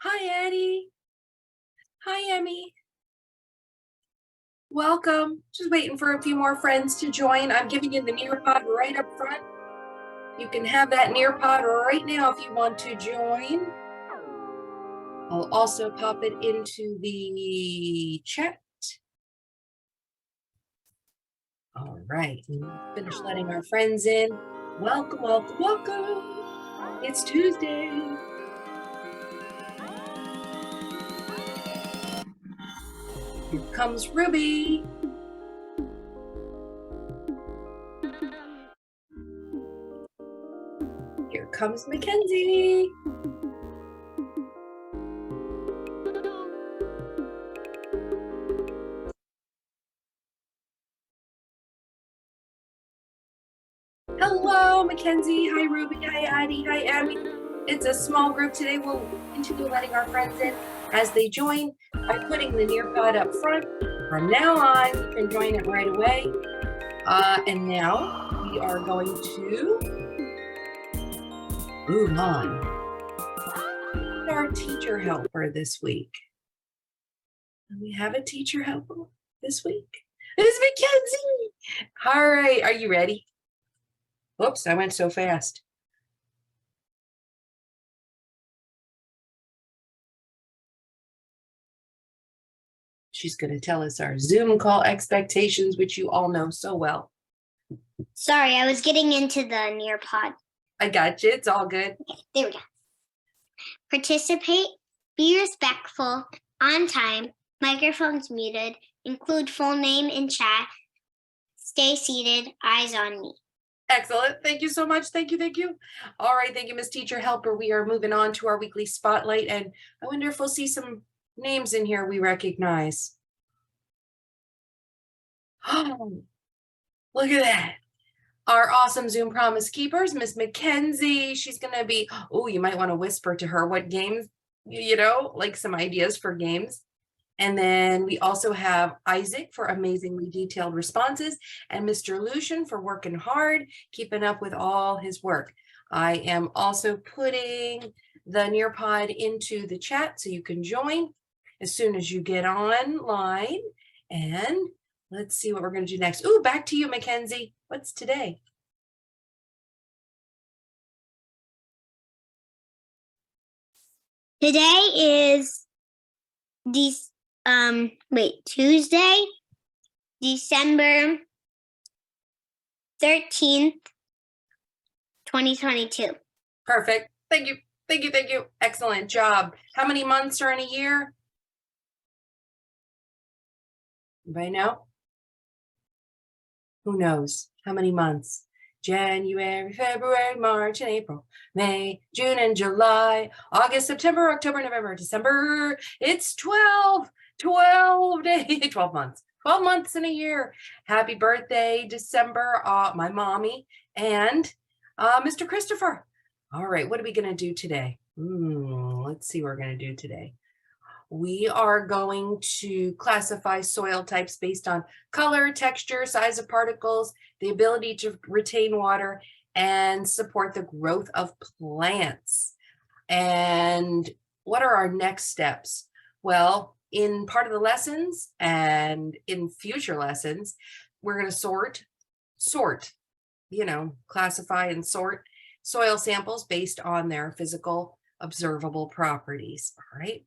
Hi, Eddie. Hi, Emmy. Welcome. Just waiting for a few more friends to join. I'm giving you the Nearpod right up front. You can have that Nearpod right now if you want to join. I'll also pop it into the chat. All right, finish letting our friends in. Welcome, welcome, welcome. It's Tuesday. Here comes Ruby. Here comes Mackenzie. Hello, Mackenzie. Hi, Ruby. Hi, Addie. Hi, Abby. It's a small group today. We'll continue letting our friends in as they join by putting the Nearpod up front. From now on, you can join it right away. And now we are going to move on. Our teacher helper this week. And we have a teacher helper this week. It's Mackenzie. All right, are you ready? Whoops, I went so fast. She's going to tell us our Zoom call expectations, which you all know so well. Sorry, I was getting into the Nearpod. I got you. It's all good. Okay, there we go. Participate, be respectful, on time, microphones muted, include full name in chat, stay seated, eyes on me. Excellent. Thank you so much. Thank you. Thank you. All right. Thank you, Miss Teacher Helper. We are moving on to our weekly spotlight, and I wonder if we'll see some names in here we recognize. Oh, look at that. Our awesome Zoom promise keepers, Miss Mackenzie. She's going to be, oh, you might want to whisper to her what games, like some ideas for games. And then we also have Isaac for amazingly detailed responses and Mr. Lucian for working hard, keeping up with all his work. I am also putting the Nearpod into the chat so you can join as soon as you get online. And let's see what we're going to do next. Ooh, back to you, Mackenzie. What's today? Today is Tuesday, December 13th, 2022. Perfect. Thank you. Thank you. Thank you. Excellent job. How many months are in a year? Anybody know? Who knows? How many months? January, February, March, and April, May, June, and July, August, September, October, November, December. It's 12 days, 12 months. 12 months in a year. Happy birthday, December, my mommy, and Mr. Christopher. All right, what are we going to do today? Let's see what we're going to do today. We are going to classify soil types based on color, texture, size of particles, the ability to retain water, and support the growth of plants. And what are our next steps? Well, in part of the lessons and in future lessons, we're going to classify and sort soil samples based on their physical observable properties. All right.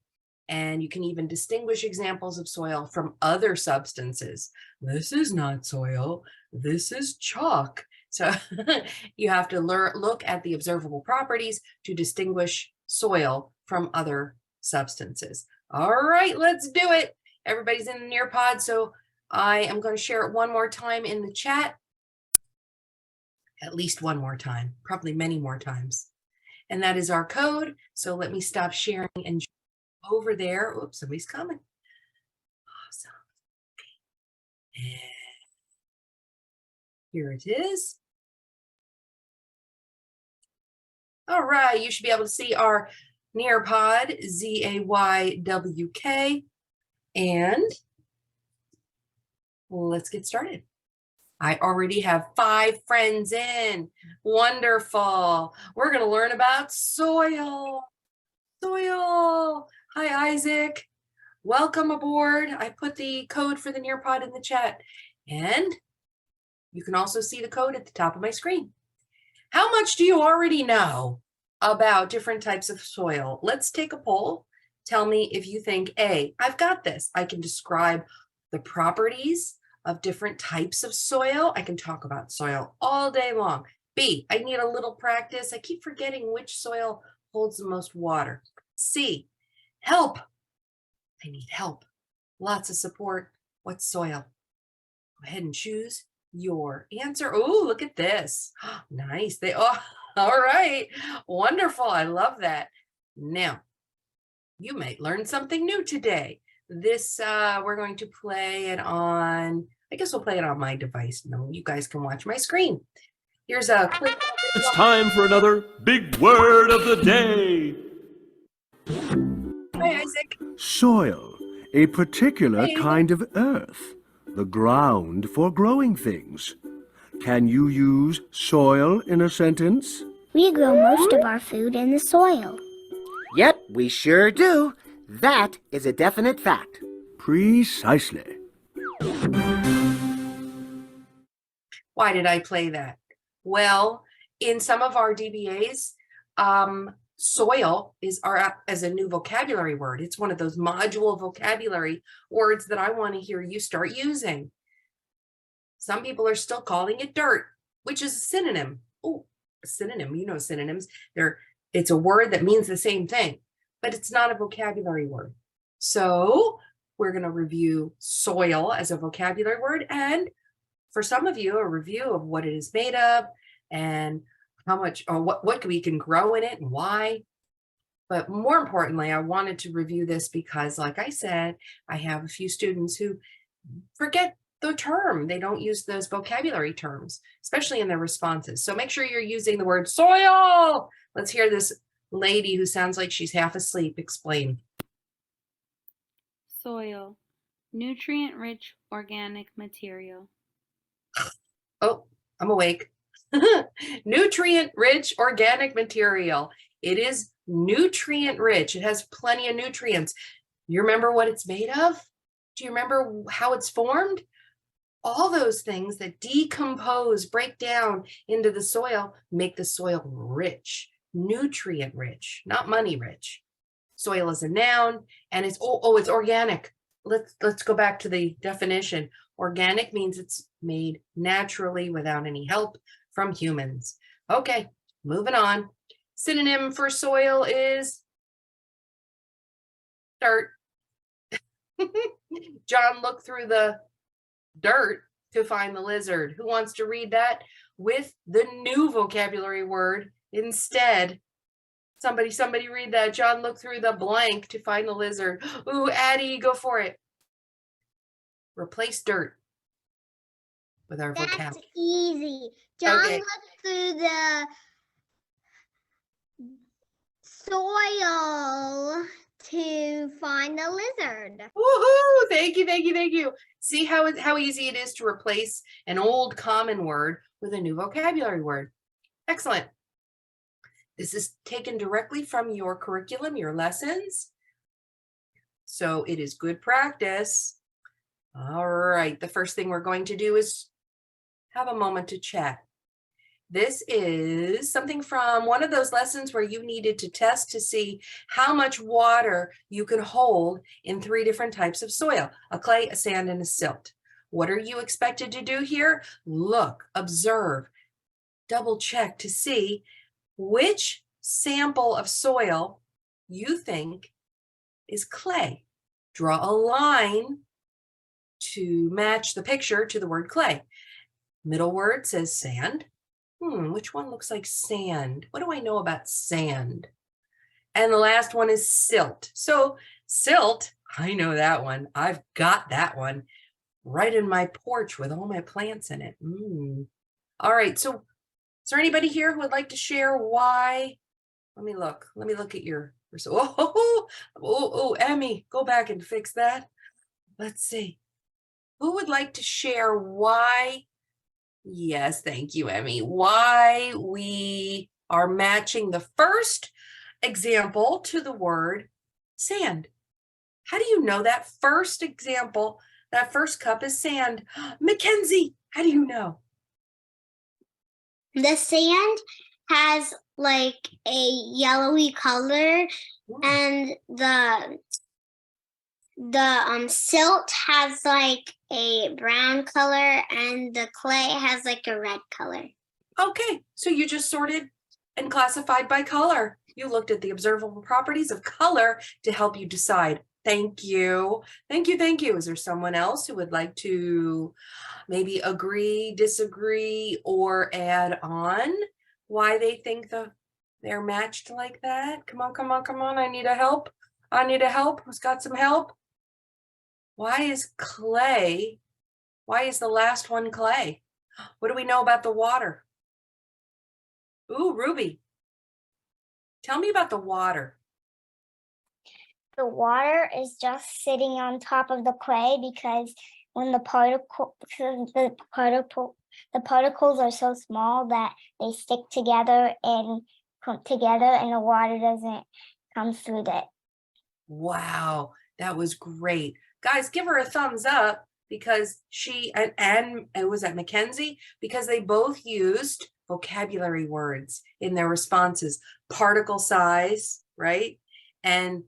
And you can even distinguish examples of soil from other substances. This is not soil, this is chalk. So you have to look at the observable properties to distinguish soil from other substances. All right, let's do it. Everybody's in the Nearpod, so I am going to share it one more time in the chat. At least one more time, probably many more times. And that is our code. So let me stop sharing and over there. Oops, somebody's coming. Awesome. And here it is. All right, you should be able to see our Nearpod, ZAYWK. And let's get started. I already have 5 friends in. Wonderful. We're going to learn about soil. Soil. Hi, Isaac. Welcome aboard. I put the code for the Nearpod in the chat. And you can also see the code at the top of my screen. How much do you already know about different types of soil? Let's take a poll. Tell me if you think, A, I've got this. I can describe the properties of different types of soil. I can talk about soil all day long. B, I need a little practice. I keep forgetting which soil holds the most water. C, help. I need help. Lots of support. What soil? Go ahead and choose your answer. Oh, look at this. Nice. All right. Wonderful. I love that. Now, you might learn something new today. This, we're going to play it on, I guess we'll play it on my device. No, you guys can watch my screen. Here's a quick. It's time for another big word of the day. Hi, Isaac. Soil, a particular Hey. kind of earth, the ground for growing things. Can you use soil in a sentence? We grow most of our food in the soil. Yep, we sure do. That is a definite fact. Precisely. Why did I play that? Well, in some of our DBAs, soil is as a new vocabulary word. It's one of those module vocabulary words that I want to hear you start using. Some people are still calling it dirt, which is a synonym. Oh, a synonym, you know synonyms. It's a word that means the same thing, but it's not a vocabulary word. So we're going to review soil as a vocabulary word, and for some of you, a review of what it is made of and how much or what we can grow in it and why. But more importantly, I wanted to review this because, like I said, I have a few students who forget the term. They don't use those vocabulary terms, especially in their responses. So make sure you're using the word soil. Let's hear this lady who sounds like she's half asleep explain. Soil, nutrient-rich organic material. Oh, I'm awake. Nutrient-rich organic material. It is nutrient-rich. It has plenty of nutrients. You remember what it's made of? Do you remember how it's formed? All those things that decompose, break down into the soil, make the soil rich, nutrient-rich, not money-rich. Soil is a noun, and it's it's organic. Let's go back to the definition. Organic means it's made naturally without any help from humans. Okay, moving on. Synonym for soil is dirt. John looked through the dirt to find the lizard. Who wants to read that with the new vocabulary word instead? Somebody read that. John looked through the blank to find the lizard. Ooh, Addie, go for it. Replace dirt with our vocab. That's easy. John Okay. looked through the soil to find the lizard. Woohoo! Thank you. See how easy it is to replace an old common word with a new vocabulary word. Excellent. This is taken directly from your curriculum, your lessons. So it is good practice. All right, the first thing we're going to do is have a moment to chat. This is something from one of those lessons where you needed to test to see how much water you could hold in 3 different types of soil: a clay, a sand, and a silt. What are you expected to do here? Look, observe, double check to see which sample of soil you think is clay. Draw a line to match the picture to the word clay. Middle word says sand. Which one looks like sand? What do I know about sand? And the last one is silt. So silt, I know that one. I've got that one right in my porch with all my plants in it. All right, so is there anybody here who would like to share why? Let me look at your, Emmy, go back and fix that. Let's see. Who would like to share why? Yes, thank you, Emmy. Why we are matching the first example to the word sand. How do you know that first example, that first cup is sand? Mackenzie, how do you know? The sand has like a yellowy color, and the silt has like a brown color, and the clay has like a red color. Okay, so you just sorted and classified by color. You looked at the observable properties of color to help you decide. Thank you. Thank you. Thank you. Is there someone else who would like to maybe agree, disagree, or add on why they think they're matched like that? Come on, come on, come on. I need a help. I need a help. Who's got some help? Why is clay? Why is the last one clay? What do we know about the water? Ooh, Ruby. Tell me about the water. The water is just sitting on top of the clay because when the particles are so small that they stick together and clump together, and the water doesn't come through it. Wow, that was great. Guys, give her a thumbs up because she and was that Mackenzie? Because they both used vocabulary words in their responses. Particle size, right? And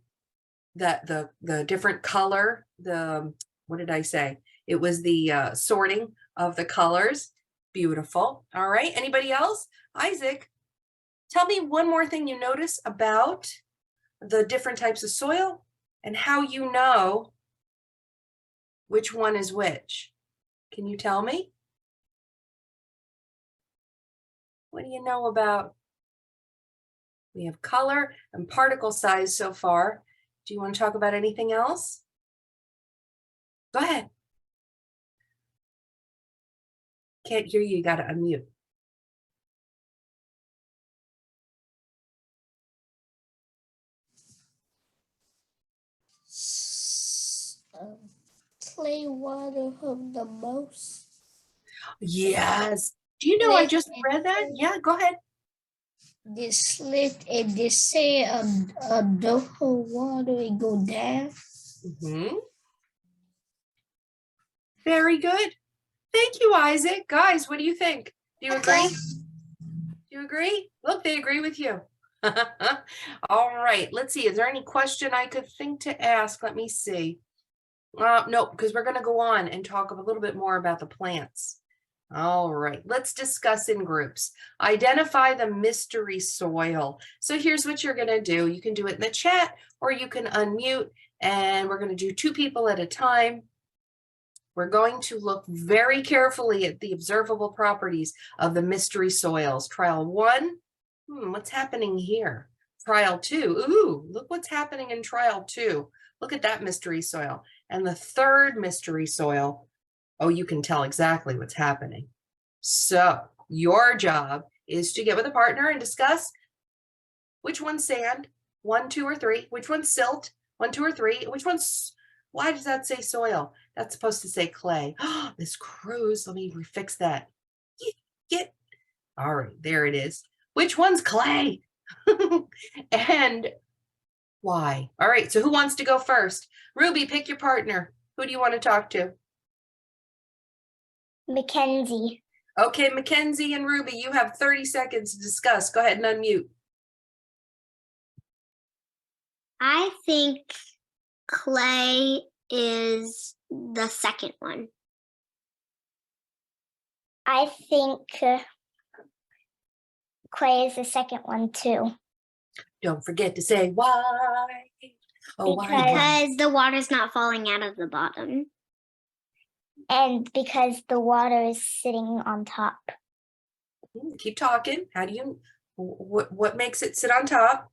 the different color, what did I say? It was the sorting of the colors. Beautiful. All right. Anybody else? Isaac, tell me one more thing you notice about the different types of soil and how you know which one is which. Can you tell me? What do you know about? We have color and particle size so far. Do you want to talk about anything else? Go ahead. Can't hear you, you got to unmute. Clay water have the most. Yes. Do you know I just read that? Yeah, go ahead. This slit and this say the whole water it go down. Very good. Thank you, Isaac. Guys, what do you think? Do you agree? Do you agree? Look, they agree with you. All right, let's see. Is there any question I could think to ask? Let me see. No, because we're going to go on and talk a little bit more about the plants. All right, let's discuss in groups. Identify the mystery soil. So here's what you're going to do. You can do it in the chat or you can unmute, and we're going to do 2 people at a time. We're going to look very carefully at the observable properties of the mystery soils. Trial 1, what's happening here? Trial 2, ooh, look what's happening in trial 2. Look at that mystery soil. And the third mystery soil, oh, you can tell exactly what's happening. So your job is to get with a partner and discuss which one's sand, 1, 2, or 3, which one's silt, 1, 2, or 3, which one's, why does that say soil? That's supposed to say clay. Miss Cruz, let me refix that. Get, all right, there it is. Which one's clay? And why? All right, so who wants to go first? Ruby, pick your partner. Who do you want to talk to? Mackenzie. Okay, Mackenzie and Ruby, you have 30 seconds to discuss. Go ahead and unmute. I think clay is the second one. I think clay is the second one too. Don't forget to say why. Oh, why? Because the water's not falling out of the bottom. And because the water is sitting on top. Keep talking. How do you, what makes it sit on top?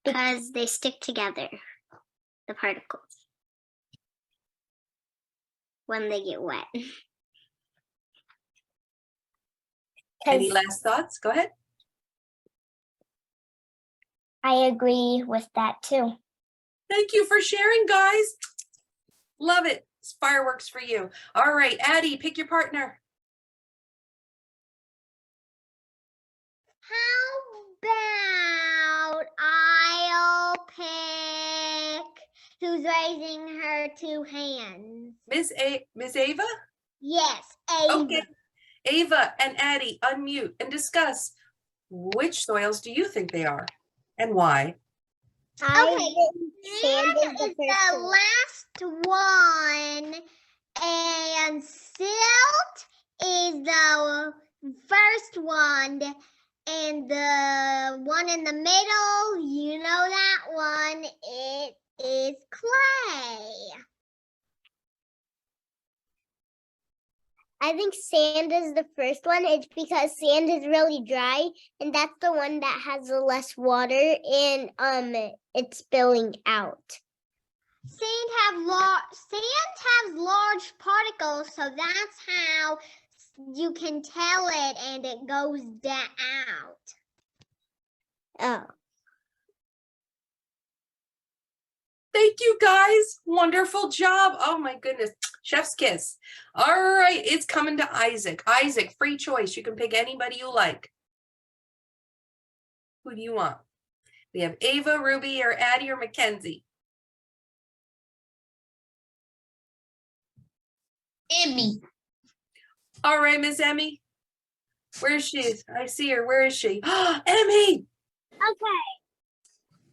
Because they stick together, the particles, when they get wet. Any last thoughts? Go ahead. I agree with that too. Thank you for sharing, guys. Love it. It's fireworks for you. All right, Addie, pick your partner. How who's raising her two hands. Miss Ava? Yes, Ava. Okay. Ava and Addie, unmute and discuss which soils do you think they are and why? Okay, sand is the last one, and silt is the first one, and the one in the middle, you know that one, it is clay. I think sand is the first one. It's because sand is really dry, and that's the one that has the less water, and it's spilling out. Sand has large particles, so that's how you can tell it, and it goes out. Oh. Thank you guys. Wonderful job. Oh my goodness. Chef's kiss. All right. It's coming to Isaac. Isaac, free choice. You can pick anybody you like. Who do you want? We have Ava, Ruby, or Addie, or Mackenzie. Emmy. All right, Miss Emmy. Where is she? I see her. Where is she? Emmy. Okay.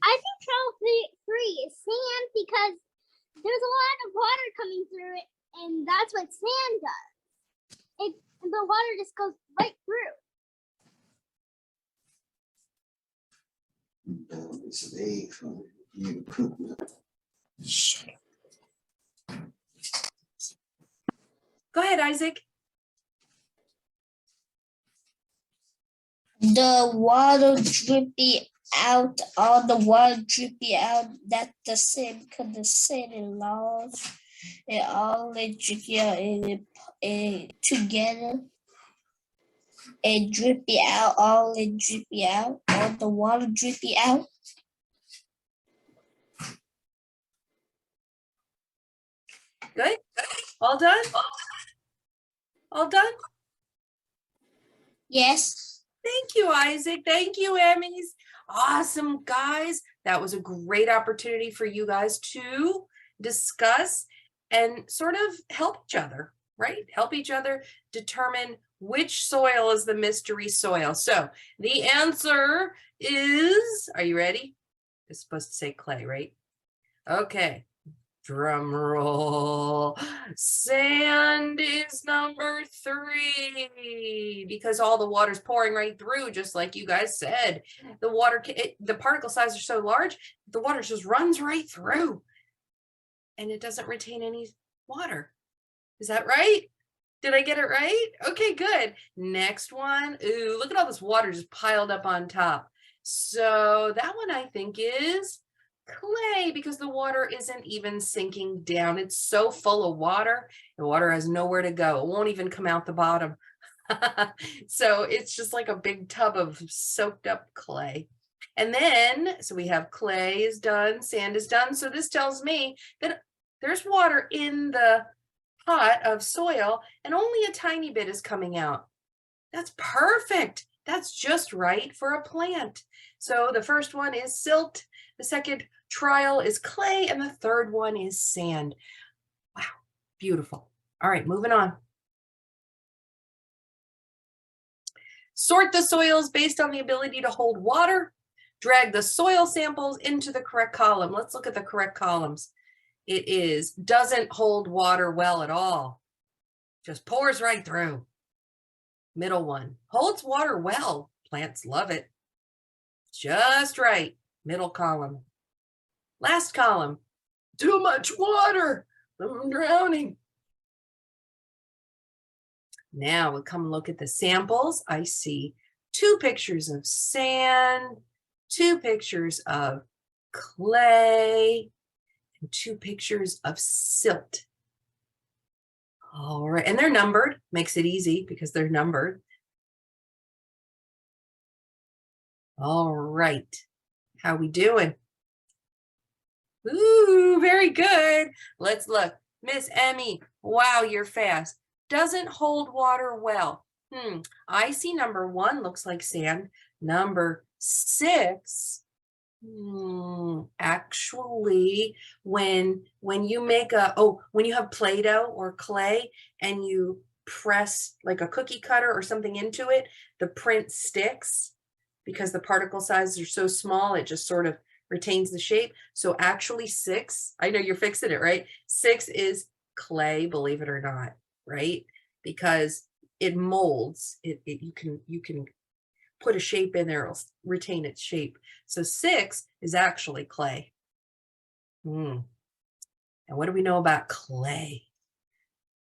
I think trouble three is sand because there's a lot of water coming through it, and that's what sand does. The water just goes right through. Go ahead, Isaac. The water dripping out, all the water dripping out, that the sand, because the sand is large, and all it dripping out and together, and dripping out, all it dripping out, all the water dripping out. Good. All done? All done? Yes. Thank you, Isaac. Thank you, Emmys. Awesome, guys. That was a great opportunity for you guys to discuss and sort of help each other, right? Help each other determine which soil is the mystery soil. So the answer is, are you ready? It's supposed to say clay, right? Okay. Drum roll. Sand is number 3 because all the water's pouring right through, just like you guys said. The water, the particle size are so large, the water just runs right through and it doesn't retain any water. Is that right? Did I get it right? Okay, good. Next one. Ooh, look at all this water just piled up on top. So that one I think is clay because the water isn't even sinking down. It's so full of water. The water has nowhere to go. It won't even come out the bottom. So it's just like a big tub of soaked up clay. And then, so we have clay is done, sand is done. So this tells me that there's water in the pot of soil and only a tiny bit is coming out. That's perfect. That's just right for a plant. So the first one is silt. The second trial is clay, and the third one is sand. Wow, beautiful. All right, moving on. Sort the soils based on the ability to hold water. Drag the soil samples into the correct column. Let's look at the correct columns. It is doesn't hold water well at all. Just pours right through. Middle one, holds water well. Plants love it. Just right. Middle column. Last column, too much water. I'm drowning. Now we'll come look at the samples. I see 2 pictures of sand, 2 pictures of clay, and 2 pictures of silt. All right, and they're numbered, makes it easy because they're numbered. All right, how we doing? Ooh, very good. Let's look. Miss Emmy, wow, you're fast. Doesn't hold water well. I see number 1 looks like sand. Number 6 Actually, when you make when you have Play-Doh or clay and you press like a cookie cutter or something into it, the print sticks because the particle sizes are so small, it just sort of retains the shape. So actually 6, I know you're fixing it, right? 6 is clay, believe it or not, right? Because it molds. You can put a shape in there, it'll retain its shape. So 6 is actually clay. And what do we know about clay?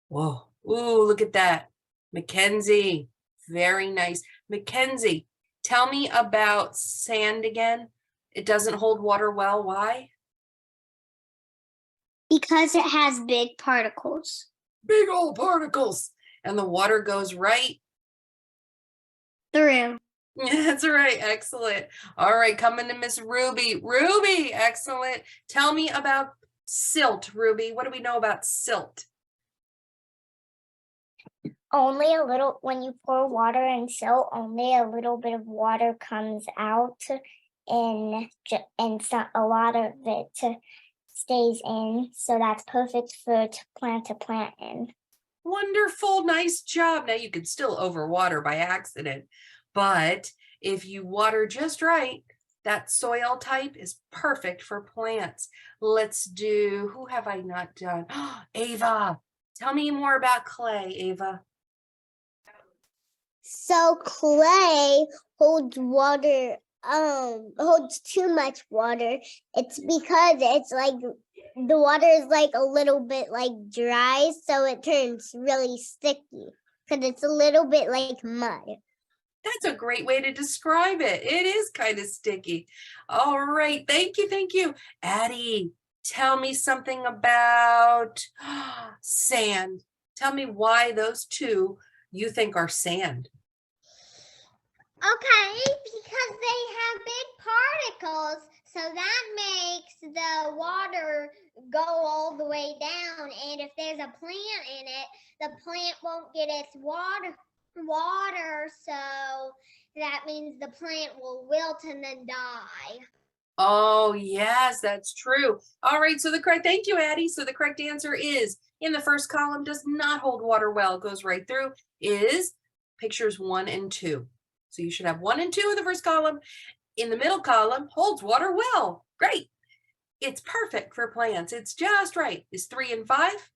Whoa, ooh, look at that. Mackenzie, very nice. Mackenzie, tell me about sand again. It doesn't hold water well, why? Because it has big particles. Big old particles. And the water goes right Through. That's right. Excellent. All right. Coming to Miss Ruby. Ruby, excellent. Tell me about silt, Ruby. What do we know about silt? Only a little, when you pour water in silt, only a little bit of water comes out, and a lot of it stays in. So that's perfect for to plant in. Wonderful. Nice job. Now you can still overwater by accident, but if you water just right, that soil type is perfect for plants. Let's do, who have I not done? Ava, tell me more about clay, Ava. So clay holds water, holds too much water. It's because it's like the water is like a little bit like dry, so it turns really sticky because it's a little bit like mud. That's a great way to describe it. It is kind of sticky. All right. Thank you. Thank you. Addie, tell me something about sand. Tell me why those two you think are sand. Okay, because they have big particles, so that makes the water go all the way down. And if there's a plant in it, the plant won't get its water, so that means the plant will wilt and then die. Oh, yes, that's true. All right. So thank you, Addie. So the correct answer is in the first column, does not hold water well, goes right through, is pictures 1 and 2. So you should have 1 and 2 in the first column. In the middle column, holds water well. Great. It's perfect for plants. It's just right. Is 3 and 5.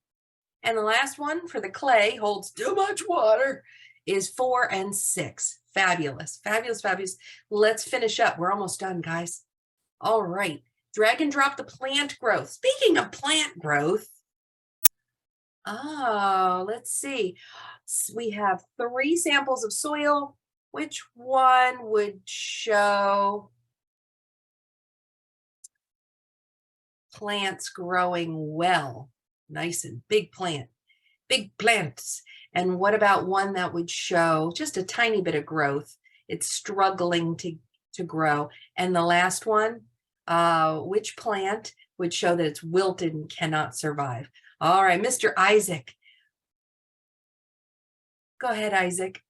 And the last one for the clay, holds too much water, is 4 and 6. Fabulous. Fabulous, fabulous. Let's finish up. We're almost done, guys. All right. Drag and drop the plant growth. Speaking of plant growth, let's see. We have 3 samples of soil. Which one would show plants growing well? Nice and big plants. And what about one that would show just a tiny bit of growth? It's struggling to grow. And the last one, which plant would show that it's wilted and cannot survive? All right, Mr. Isaac. Go ahead, Isaac.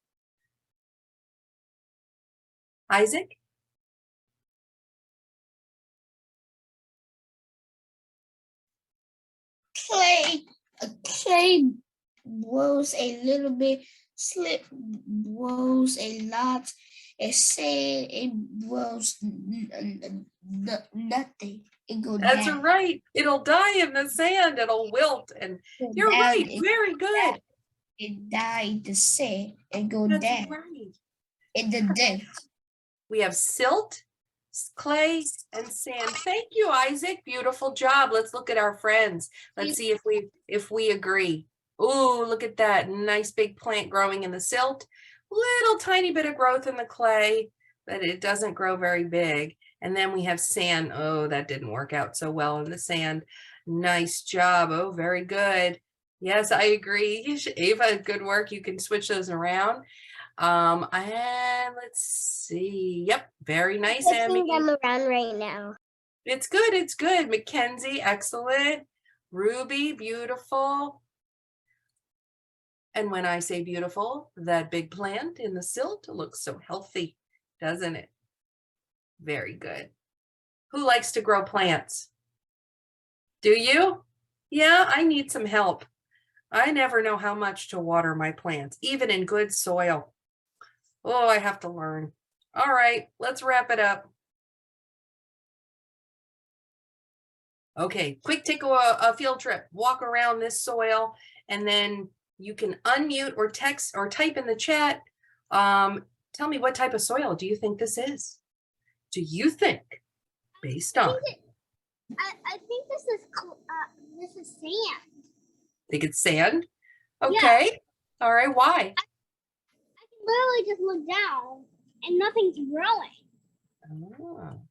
Isaac? Clay grows a little bit, slip grows a lot, and sand it grows nothing. It goes That's down. right. It'll die in the sand. It'll wilt. And you're Down, right. Very good. It died in the sand and go That's down right. in the dirt. We have silt, clay, and sand. Thank you, Isaac. Beautiful job. Let's look at our friends. Let's see if we agree. Ooh, look at that. Nice big plant growing in the silt. Little tiny bit of growth in the clay, but it doesn't grow very big. And then we have sand. Oh, that didn't work out so well in the sand. Nice job. Oh, very good. Yes, I agree. Ava, good work. You can switch those around. And let's see. Yep, very nice, Switching Emmy. them around right now. It's good. It's good. Mackenzie, excellent. Ruby, beautiful. And when I say beautiful, that big plant in the silt looks so healthy, doesn't it? Very good. Who likes to grow plants? Do you? Yeah, I need some help. I never know how much to water my plants, even in good soil. Oh, I have to learn. All right, let's wrap it up. Okay, quick take a field trip. Walk around this soil, and then you can unmute or text or type in the chat. Tell me, what type of soil do you think this is? Do you think, based on? I think this is sand. Think it's sand? Yeah. Okay. All right, why? I can literally just look down and nothing's growing. Oh,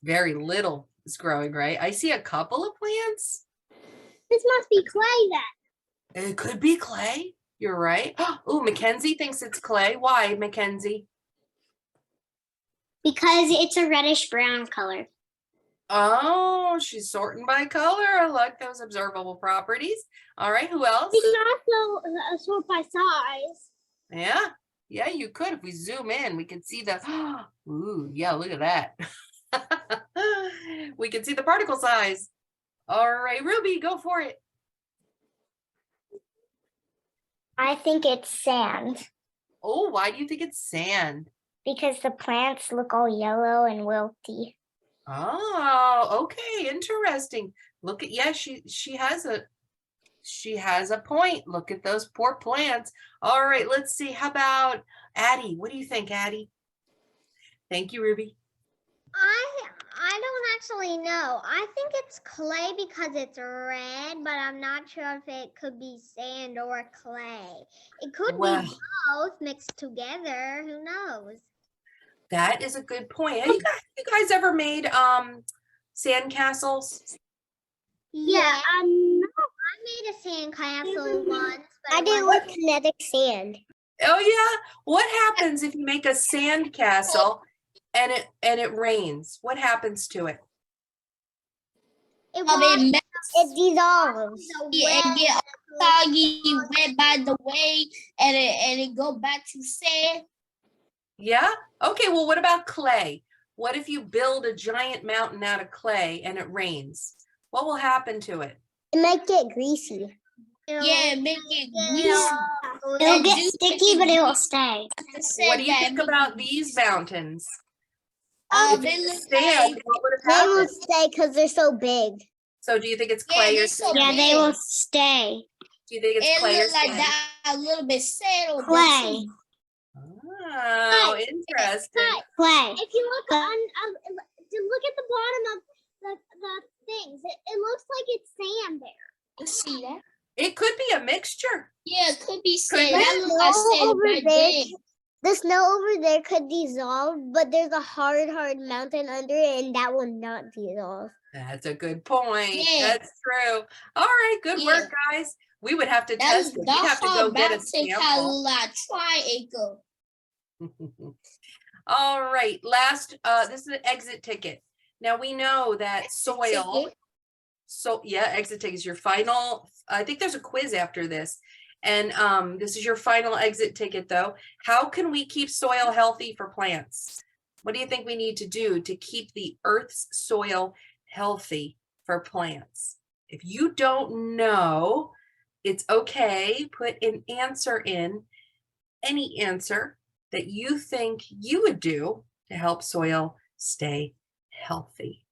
very little is growing, right? I see a couple of plants. This must be clay then. It could be clay. You're right. Oh, Mackenzie thinks it's clay. Why, Mackenzie? Because it's a reddish brown color. Oh, she's sorting by color. I like those observable properties. All right, who else? We can also sort by size. Yeah, yeah, you could. If we zoom in, we can see the, ooh, yeah, look at that. We can see the particle size. All right, Ruby, go for it. I think it's sand Oh, why do you think it's sand? because the plants look all yellow and wilty. Oh, okay, interesting. Look at, yeah, she has a point. Look at those poor plants. All right, let's see. How about Addie? What do you think, Addie? Thank you, Ruby. I don't actually know. I think it's clay because it's red, but I'm not sure if it could be sand or clay. It could Well, be both mixed together. Who knows? that is a good point. Have you guys ever made sand castles? Yeah, I I made a sand castle once, but did with kinetic sand. Oh yeah. What happens if you make a sand castle and it rains? What happens to it? it It was It dissolves. get soggy, wet by the way, and it go back to sand. Yeah. Okay. Well, what about clay? What if you build a giant mountain out of clay and it rains? What will happen to it? It might get greasy. Yeah, make it greasy. It'll get sticky, but it will stay. What do you think about these mountains? If They it's look sand, like, what would have They will happened? stay because they're so big. So do you think it's Yeah, clay or they're so sand? Yeah, they big. will stay. Do you think it's It clay or look like sand? that a little bit sad or Clay. Oh, interesting. Clay. If you look to look at the bottom of the things, it looks like it's sand there. You see that? It could be a mixture. Yeah, it could be Could sand. be. That look like Snow sand over right there. there. The snow over there could dissolve, but there's a hard mountain under it, and that will not dissolve. That's a good point. Yeah. That's true. All right, good Yeah. work, guys. We would have to That's test it. the We'd have to go whole get a mountain kind sample. of like triangle. All right, last, this is an exit ticket. Now we know that soil. Ticket. So yeah, exit ticket is your final. I think there's a quiz after this. And this is your final exit ticket though. How can we keep soil healthy for plants? What do you think we need to do to keep the Earth's soil healthy for plants? If you don't know, it's okay. Put an answer in, any answer that you think you would do to help soil stay healthy.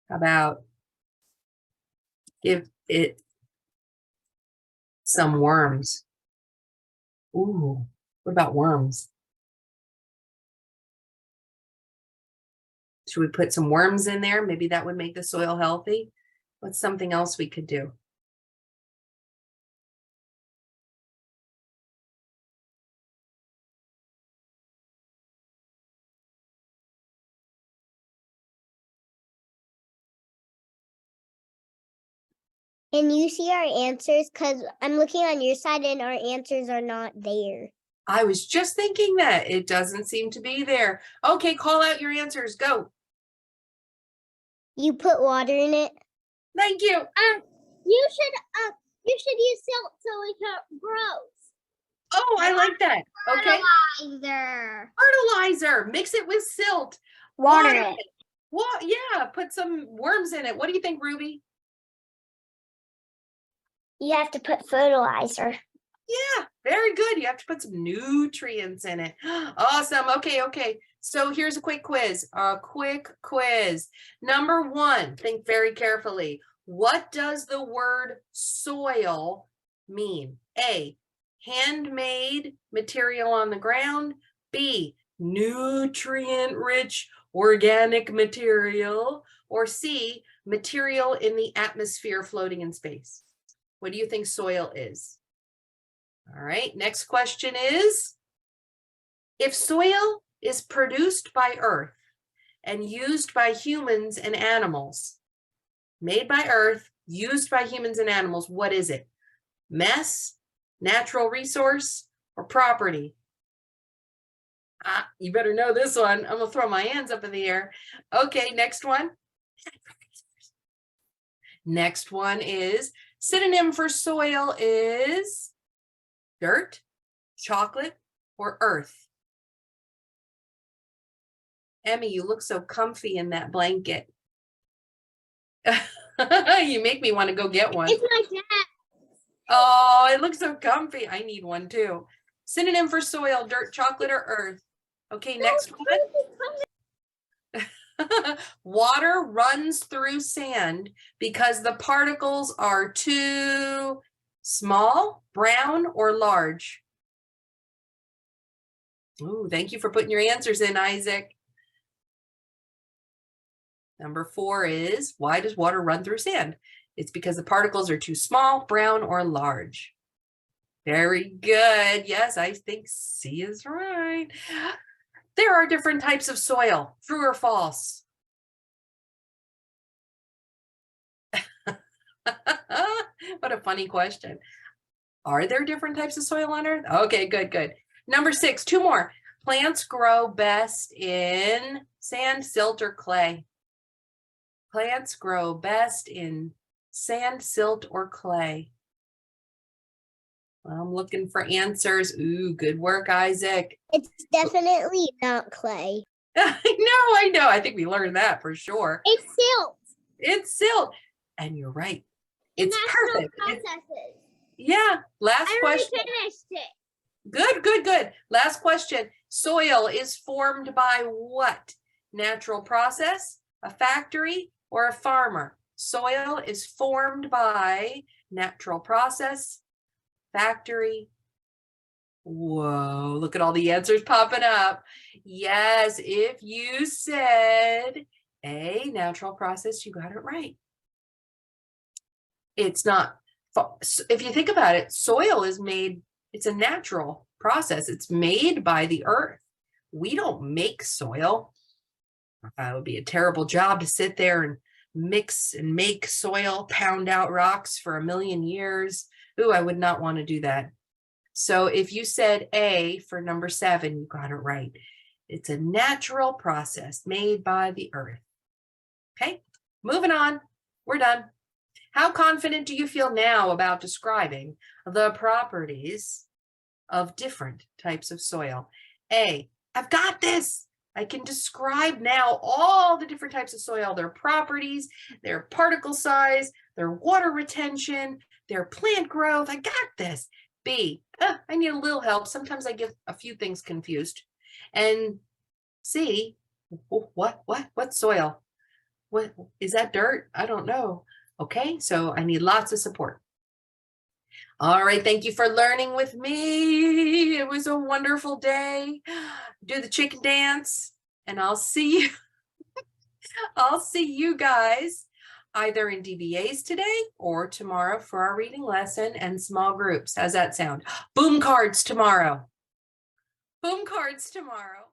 How about give it some worms? Ooh, what about worms? Should we put some worms in there? Maybe that would make the soil healthy. What's something else we could do? Can you see our answers? Because I'm looking on your side and our answers are not there. I was just thinking that it doesn't seem to be there. Okay, call out your answers. Go. You put water in it? Thank you. You should use silt so it grows. Oh, I like that. Okay. Either. Fertilizer. Mix it with silt. Water it. What? Yeah. Put some worms in it. What do you think, Ruby? You have to put fertilizer. Yeah, very good. You have to put some nutrients in it. Awesome. Okay, okay. So here's a quick quiz. Number 1, think very carefully. What does the word soil mean? A, handmade material on the ground. B, nutrient-rich organic material. Or C, material in the atmosphere floating in space. What do you think soil is? All right, next question is, if soil is produced by Earth and used by humans and animals, made by Earth, used by humans and animals, what is it? Mess, natural resource, or property? You better know this one. I'm gonna throw my hands up in the air. Okay, next one. Next one is, synonym for soil is dirt, chocolate, or earth? Emmy, you look so comfy in that blanket. You make me want to go get one. It's my dad. Oh, it looks so comfy. I need one too. Synonym for soil, dirt, chocolate, or earth? Okay, next one. Water runs through sand because the particles are too small, brown, or large. Ooh, thank you for putting your answers in, Isaac. Number 4 is, why does water run through sand? It's because the particles are too small, brown, or large. Very good. Yes, I think C is right. There are different types of soil. True or false? What a funny question. Are there different types of soil on Earth? Okay, good, good. Number 6, 2 more. Plants grow best in sand, silt, or clay. Plants grow best in sand, silt, or clay. Well, I'm looking for answers. Ooh, good work, Isaac. It's definitely not clay. I know. I think we learned that for sure. It's silt. It's silt. And you're right. It's perfect. Processes. Yeah. Last I already question. finished it. Good, good, good. Last question. Soil is formed by what? Natural process, a factory, or a farmer? Soil is formed by natural process, factory. Whoa, look at all the answers popping up. Yes, if you said a natural process, you got it right. It's not, if you think about it, soil is made, it's a natural process. It's made by the earth. We don't make soil. It would be a terrible job to sit there and mix and make soil, pound out rocks for 1,000,000 years. Ooh, I would not want to do that. So if you said A for number 7, you got it right. It's a natural process made by the earth. Okay, moving on. We're done. How confident do you feel now about describing the properties of different types of soil? A, I've got this. I can describe now all the different types of soil, their properties, their particle size, their water retention, their plant growth. I got this. B, I need a little help. Sometimes I get a few things confused. And C, what soil? What is that, dirt? I don't know. Okay, so I need lots of support. All right, thank you for learning with me. It was a wonderful day. Do the chicken dance, and I'll see you. I'll see you guys either in DBAs today or tomorrow for our reading lesson and small groups. How's that sound? Boom cards tomorrow. Boom cards tomorrow.